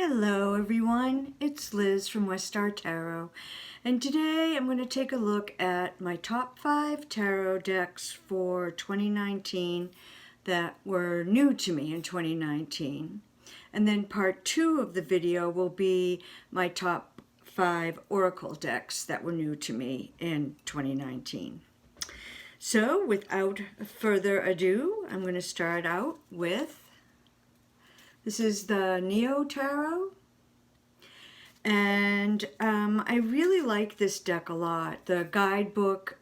Hello everyone, it's Liz from West Star Tarot, and today I'm going to take a look at my top 5 tarot decks for 2019 that were new to me in 2019. And then part 2 of the video will be my top 5 oracle decks that were new to me in 2019. So without further ado, I'm going to start out with, this is the Neo Tarot, and I really like this deck a lot. The guidebook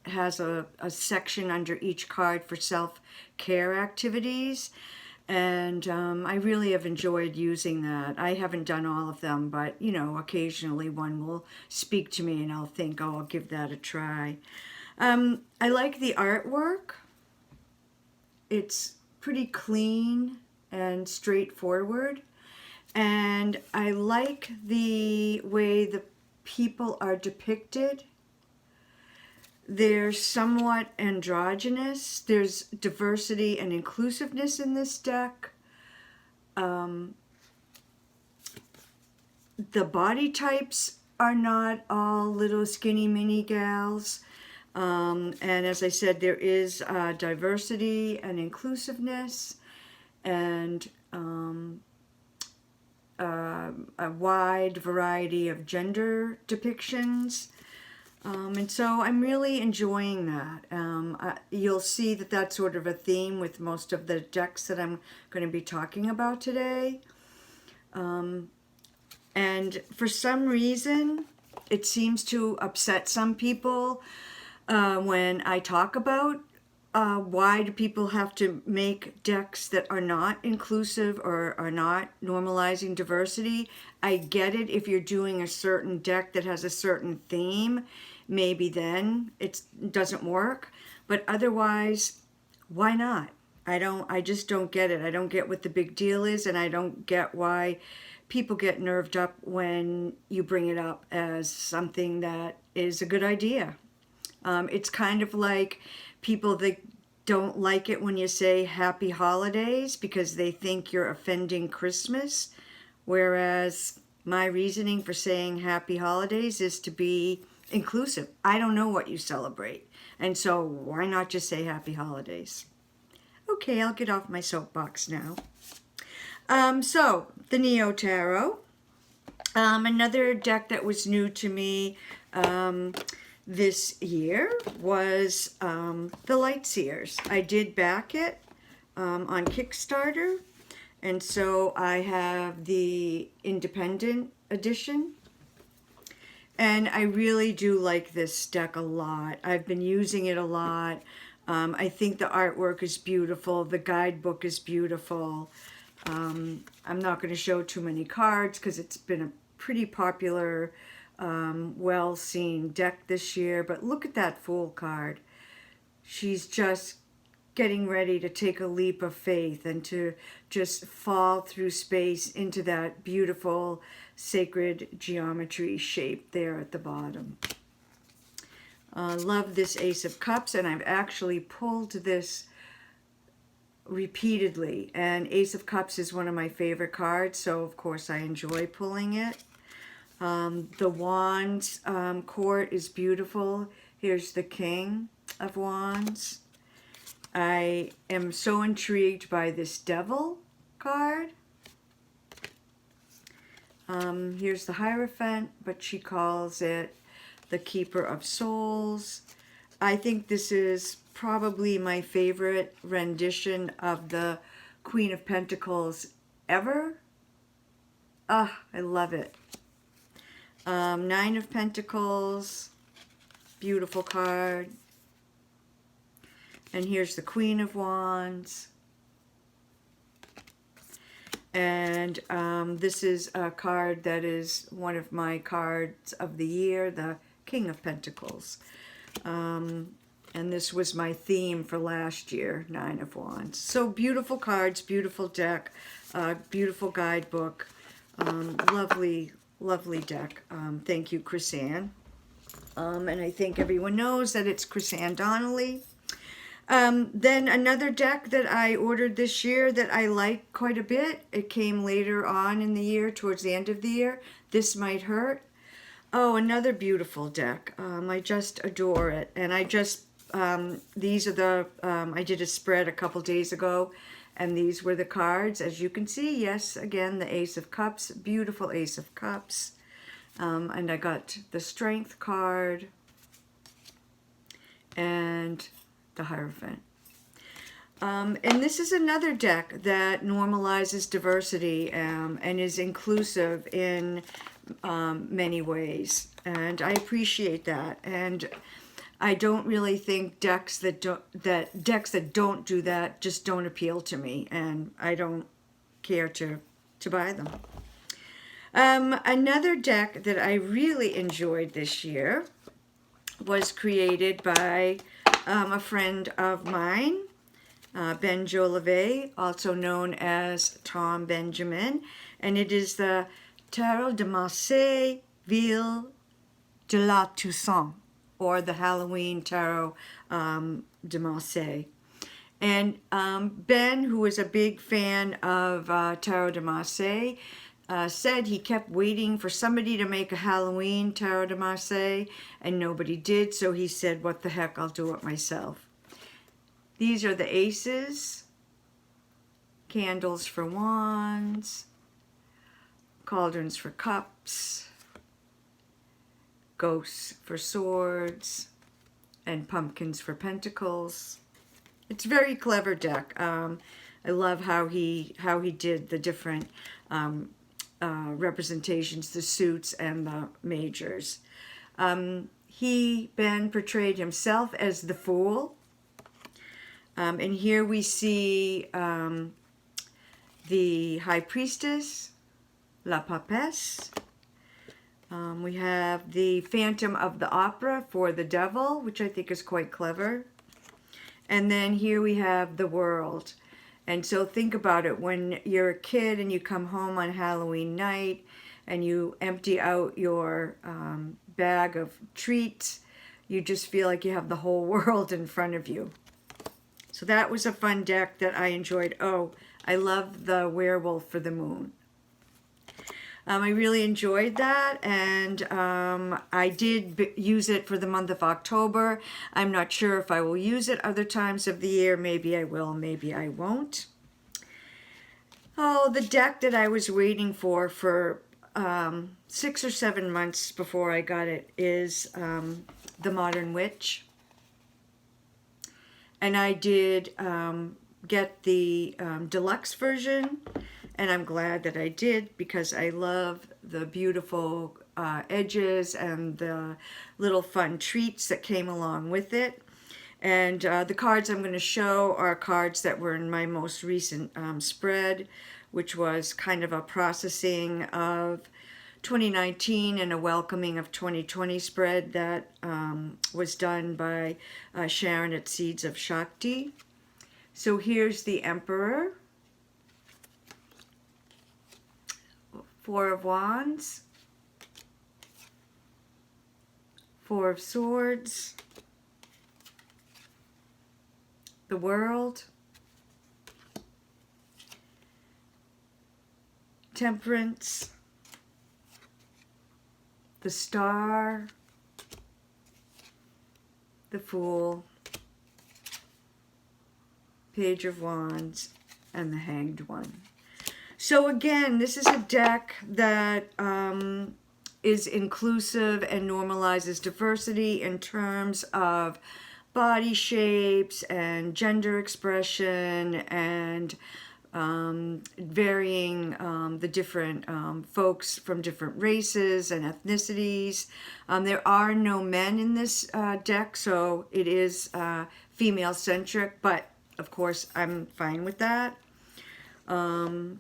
has a section under each card for self-care activities, and I really have enjoyed using that. I haven't done all of them, but you know, occasionally one will speak to me and I'll think, oh, I'll give that a try. I like the artwork. It's pretty clean and straightforward, and I like the way the people are depicted. They're somewhat androgynous. There's diversity and inclusiveness in this deck. The body types are not all little skinny mini gals. And as I said, there is diversity and inclusiveness, and a wide variety of gender depictions. And so I'm really enjoying that. You'll see that that's sort of a theme with most of the decks that I'm going to be talking about today. And for some reason, it seems to upset some people when I talk about why do people have to make decks that are not inclusive or are not normalizing diversity. I get it if you're doing a certain deck that has a certain theme, maybe then it doesn't work, but otherwise, why not? I just don't get it. I don't get what the big deal is, and I don't get why people get nerved up when you bring it up as something that is a good idea. It's kind of like people that don't like it when you say happy holidays because they think you're offending Christmas, whereas my reasoning for saying happy holidays is to be inclusive. I don't know what you celebrate, and so why not just say happy holidays? Okay, I'll get off my soapbox now. So, the Neo Tarot. Another deck that was new to me this year was the Lightseers. I did back it on Kickstarter, and so I have the independent edition, and I really do like this deck a lot. I've been using it a lot. I think the artwork is beautiful. The guidebook is beautiful. I'm not going to show too many cards because it's been a pretty popular well-seen deck this year, but look at that Fool card. She's just getting ready to take a leap of faith and to just fall through space into that beautiful sacred geometry shape there at the bottom. Love this Ace of Cups, and I've actually pulled this repeatedly, and Ace of Cups is one of my favorite cards, so of course I enjoy pulling it. The Wands court is beautiful. Here's the King of Wands. I am so intrigued by this Devil card. Here's the Hierophant, but she calls it the Keeper of Souls. I think this is probably my favorite rendition of the Queen of Pentacles ever. Ah, I love it. Nine of Pentacles, beautiful card. And here's the Queen of Wands. And this is a card that is one of my cards of the year, the King of Pentacles. And this was my theme for last year, Nine of Wands. So beautiful cards, beautiful deck, beautiful guidebook, lovely deck. Thank you, Chris Ann. And I think everyone knows that it's Chris Ann Donnelly. Then another deck that I ordered this year that I like quite a bit. It came later on in the year, towards the end of the year. This Might Hurt. Oh, another beautiful deck. I just adore it. And these are I did a spread a couple days ago, and these were the cards. As you can see, yes, again, the Ace of Cups, beautiful Ace of Cups. And I got the Strength card and the Hierophant. And this is another deck that normalizes diversity and is inclusive in many ways. And I appreciate that. And I don't really think decks that don't do that just don't appeal to me, and I don't care to buy them. Another deck that I really enjoyed this year was created by a friend of mine, Ben Jolivet, also known as Tom Benjamin, and it is the Tarot de Marseille Ville de la Toussaint, or the Halloween Tarot de Marseille. And Ben, who is a big fan of Tarot de Marseille, said he kept waiting for somebody to make a Halloween Tarot de Marseille, and nobody did, so he said, what the heck, I'll do it myself. These are the aces, candles for wands, cauldrons for cups, ghosts for swords, and pumpkins for pentacles. It's a very clever deck. I love how he did the different representations, the suits and the majors. Ben portrayed himself as the Fool. And here we see the High Priestess, La Papesse. We have the Phantom of the Opera for the Devil, which I think is quite clever. And then here we have the World. And so think about it, when you're a kid and you come home on Halloween night and you empty out your bag of treats, you just feel like you have the whole world in front of you. So that was a fun deck that I enjoyed. Oh, I love the Werewolf for the Moon. I really enjoyed that, and I did use it for the month of October. I'm not sure if I will use it other times of the year. Maybe I will, maybe I won't. Oh, the deck that I was waiting for 6 or 7 months before I got it is the Modern Witch. And I did get the deluxe version, and I'm glad that I did, because I love the beautiful edges and the little fun treats that came along with it. And the cards I'm going to show are cards that were in my most recent spread, which was kind of a processing of 2019 and a welcoming of 2020 spread that was done by Sharon at Seeds of Shakti. So here's the Emperor, Four of Wands, Four of Swords, the World, Temperance, the Star, the Fool, Page of Wands, and the Hanged One. So again, this is a deck that is inclusive and normalizes diversity in terms of body shapes and gender expression and varying the different folks from different races and ethnicities. There are no men in this deck, so it is female-centric, but of course I'm fine with that.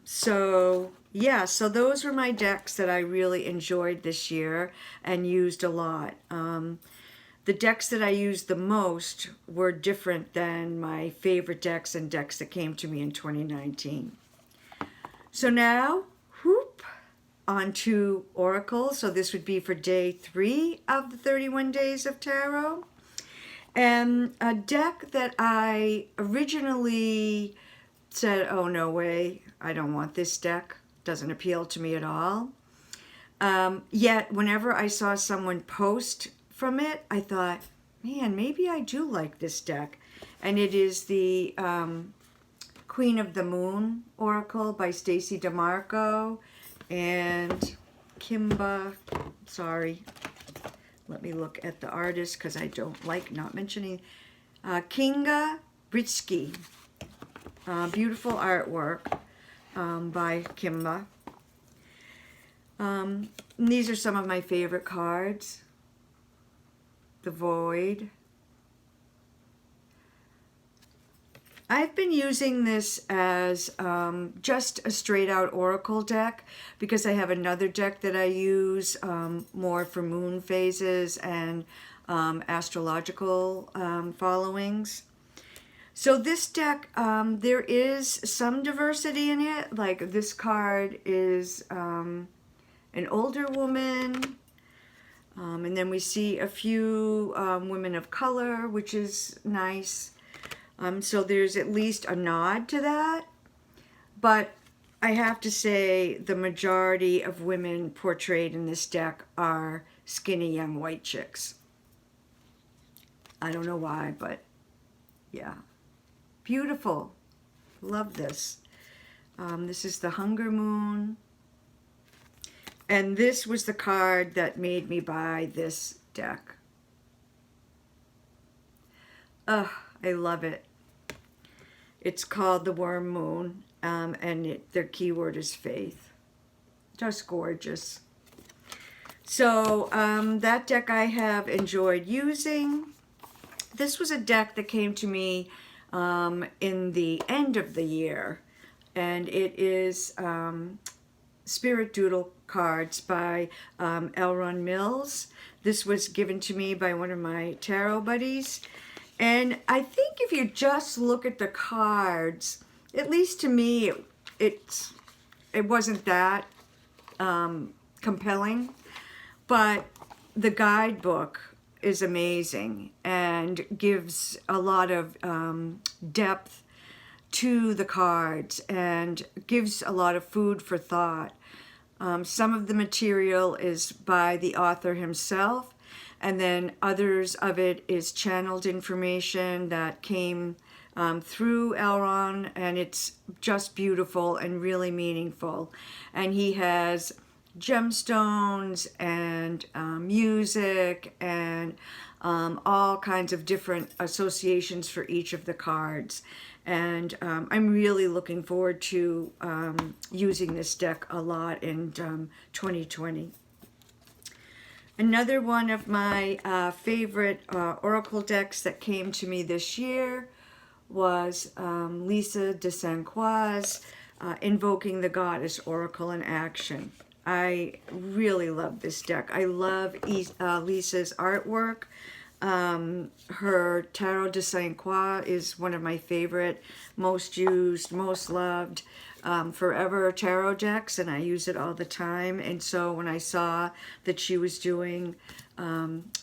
So those were my decks that I really enjoyed this year and used a lot. The decks that I used the most were different than my favorite decks and decks that came to me in 2019. So now, on to Oracle. So this would be for day 3 of the 31 days of tarot. And a deck that I originally said, oh, no way, I don't want this deck, doesn't appeal to me at all. Yet, whenever I saw someone post from it, I thought, man, maybe I do like this deck. And it is the Queen of the Moon Oracle by Stacey DeMarco and Kimba. Sorry, let me look at the artist because I don't like not mentioning. Kinga Britsky. Beautiful artwork by Kimba. These are some of my favorite cards. The Void. I've been using this as just a straight out oracle deck because I have another deck that I use more for moon phases and astrological followings. So this deck, there is some diversity in it. Like this card is an older woman, and then we see a few women of color, which is nice. So there's at least a nod to that. But I have to say the majority of women portrayed in this deck are skinny young white chicks. I don't know why, but yeah. Beautiful. Love this. This is the Hunger Moon. And this was the card that made me buy this deck. Ugh, I love it. It's called the Worm Moon, and their keyword is faith. Just gorgeous. So that deck I have enjoyed using. This was a deck that came to me in the end of the year, and it is Spirit Doodle cards by L. Ron Mills. This was given to me by one of my tarot buddies. And I think if you just look at the cards, at least to me, it wasn't that compelling. But the guidebook is amazing and gives a lot of depth to the cards and gives a lot of food for thought. Some of the material is by the author himself, and then others of it is channeled information that came through Elron, and it's just beautiful and really meaningful. And he has gemstones and music and all kinds of different associations for each of the cards. And I'm really looking forward to using this deck a lot in 2020. Another one of my favorite oracle decks that came to me this year was Lisa de Saint Croix's Invoking the Goddess Oracle in Action. I really love this deck. I love Lisa's artwork. Her Tarot de Saint Croix is one of my favorite, most used, most loved forever tarot decks, and I use it all the time. And so when I saw that she was doing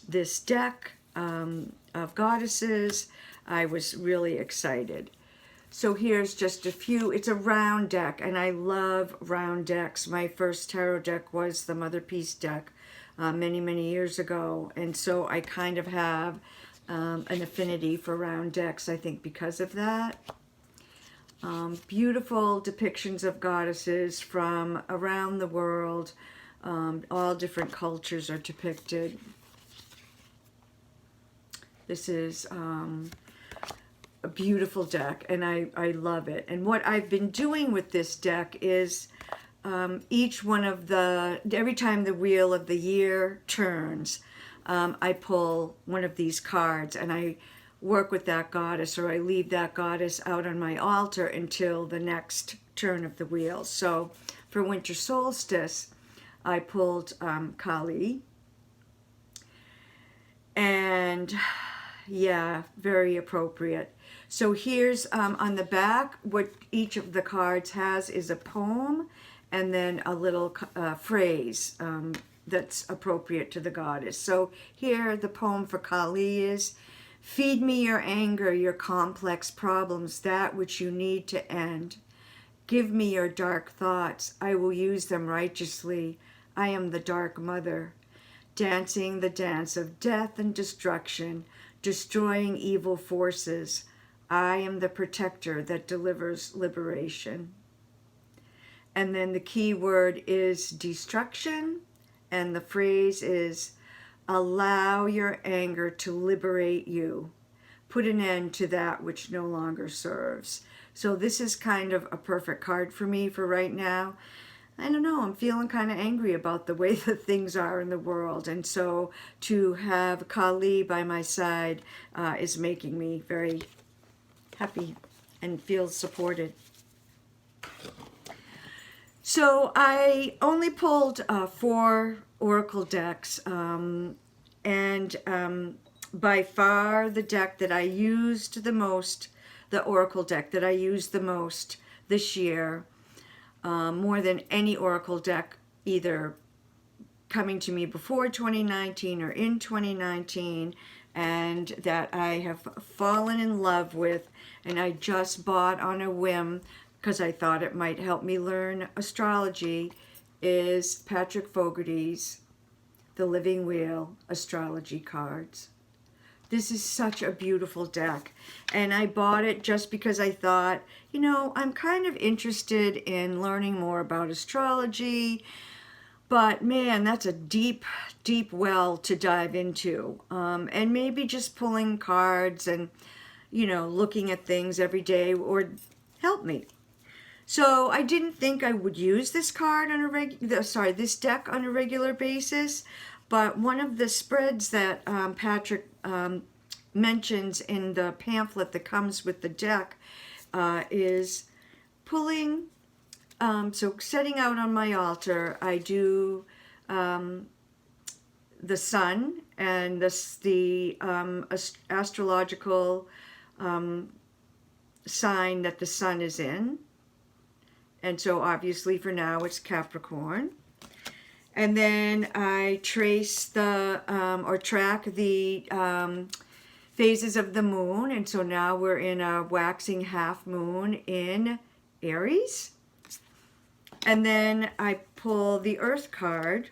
this deck of goddesses, I was really excited. So here's just a few. It's a round deck, and I love round decks. My first tarot deck was the Mother Peace deck many, many years ago, and so I kind of have an affinity for round decks, I think, because of that. Beautiful depictions of goddesses from around the world. All different cultures are depicted. This is a beautiful deck, and I love it. And what I've been doing with this deck is each one of every time the wheel of the year turns, I pull one of these cards and I work with that goddess, or I leave that goddess out on my altar until the next turn of the wheel. So for winter solstice, I pulled Kali. And yeah, very appropriate. So here's on the back, what each of the cards has is a poem and then a little phrase that's appropriate to the goddess. So here the poem for Kali is, Feed me your anger, your complex problems, that which you need to end. Give me your dark thoughts, I will use them righteously. I am the dark mother, dancing the dance of death and destruction, destroying evil forces. I am the protector that delivers liberation. And then the key word is destruction, and the phrase is allow your anger to liberate you. Put an end to that which no longer serves. So this is kind of a perfect card for me for right now. I don't know, I'm feeling kind of angry about the way that things are in the world. And so to have Kali by my side is making me very happy and feel supported. So I only pulled 4 oracle decks, and by far the deck that I used the most, the oracle deck that I used the most this year, more than any oracle deck either coming to me before 2019 or in 2019, and that I have fallen in love with, and I just bought on a whim because I thought it might help me learn astrology, is Patrick Fogarty's The Living Wheel Astrology Cards. This is such a beautiful deck, and I bought it just because I thought, you know, I'm kind of interested in learning more about astrology, but man, that's a deep, deep well to dive into, and maybe just pulling cards and, you know, looking at things every day would help me. So I didn't think I would use this card on a this deck on a regular basis, but one of the spreads that Patrick mentions in the pamphlet that comes with the deck is pulling. So setting out on my altar, I do the sun and the astrological sign that the sun is in. And so obviously for now it's Capricorn. And then I trace the, or track the phases of the moon. And so now we're in a waxing half moon in Aries. And then I pull the Earth card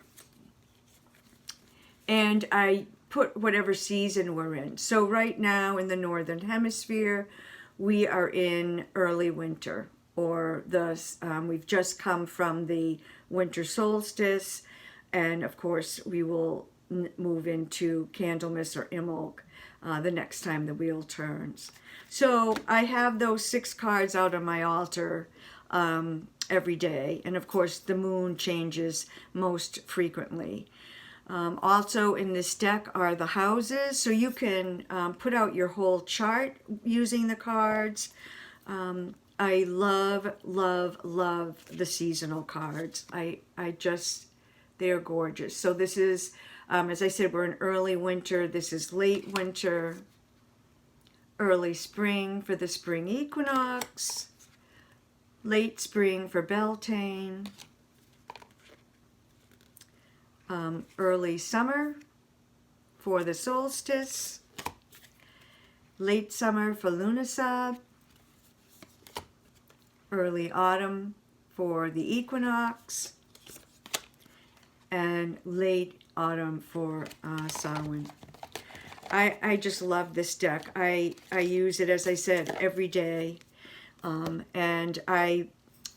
and I put whatever season we're in. So right now in the Northern Hemisphere, we are in early winter. Or we've just come from the winter solstice, and of course we will move into Candlemas or Imbolc the next time the wheel turns. So I have those 6 cards out on my altar every day, and of course the moon changes most frequently. Also in this deck are the houses, so you can put out your whole chart using the cards. I love, love, love the seasonal cards. They're gorgeous. So this is, as I said, we're in early winter. This is late winter, early spring for the spring equinox, late spring for Beltane, early summer for the solstice, late summer for Lughnasadh, early autumn for the equinox, and late autumn for Samhain. I just love this deck. I use it, as I said, every day, and I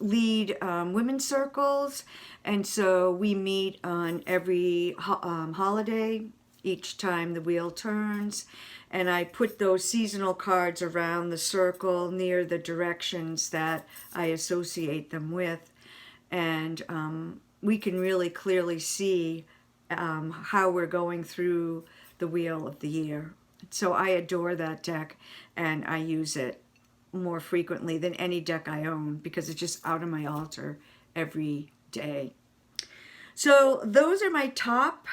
lead women's circles, and so we meet on every holiday each time the wheel turns, and I put those seasonal cards around the circle near the directions that I associate them with, and we can really clearly see how we're going through the wheel of the year. So I adore that deck, and I use it more frequently than any deck I own because it's just out on my altar every day. So those are my top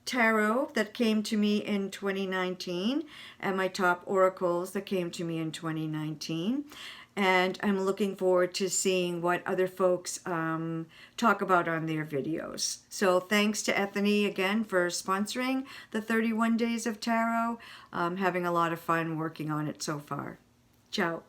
tarot that came to me in 2019 and my top oracles that came to me in 2019. and I'm looking forward to seeing what other folks talk about on their videos. So thanks to Ethany again for sponsoring the 31 Days of Tarot. Having a lot of fun working on it so far. Ciao.